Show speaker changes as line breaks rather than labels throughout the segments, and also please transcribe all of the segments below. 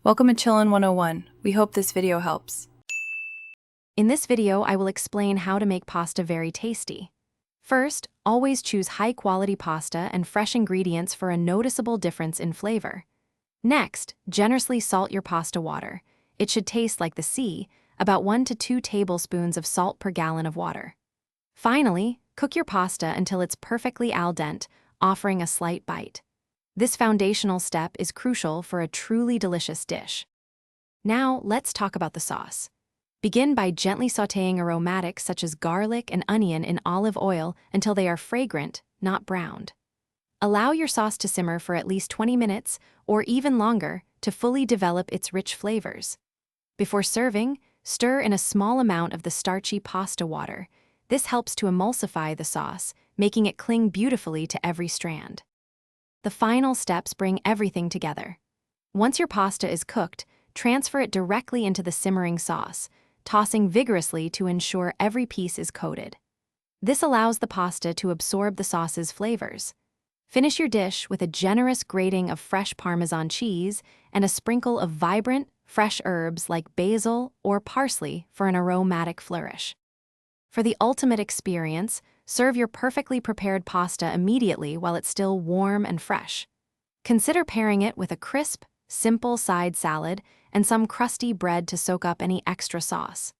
Welcome to Chillin' 101. We hope this video helps.
In this video, I will explain how to make pasta very tasty. First, always choose high-quality pasta and fresh ingredients for a noticeable difference in flavor. Next, generously salt your pasta water. It should taste like the sea, about 1 to 2 tablespoons of salt per gallon of water. Finally, cook your pasta until it's perfectly al dente, offering a slight bite. This foundational step is crucial for a truly delicious dish. Now, let's talk about the sauce. Begin by gently sautéing aromatics such as garlic and onion in olive oil until they are fragrant, not browned. Allow your sauce to simmer for at least 20 minutes or even longer to fully develop its rich flavors. Before serving, stir in a small amount of the starchy pasta water. This helps to emulsify the sauce, making it cling beautifully to every strand. The final steps bring everything together. Once your pasta is cooked, transfer it directly into the simmering sauce, tossing vigorously to ensure every piece is coated. This allows the pasta to absorb the sauce's flavors. Finish your dish with a generous grating of fresh Parmesan cheese and a sprinkle of vibrant, fresh herbs like basil or parsley for an aromatic flourish. For the ultimate experience, serve your perfectly prepared pasta immediately while it's still warm and fresh. Consider pairing it with a crisp, simple side salad and some crusty bread to soak up any extra sauce.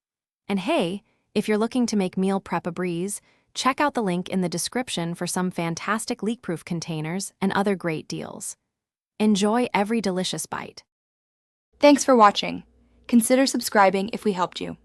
And hey, if you're looking to make meal prep a breeze, check out the link in the description for some fantastic leak-proof containers and other great deals. Enjoy every delicious bite.
Thanks for watching. Consider subscribing if we helped you.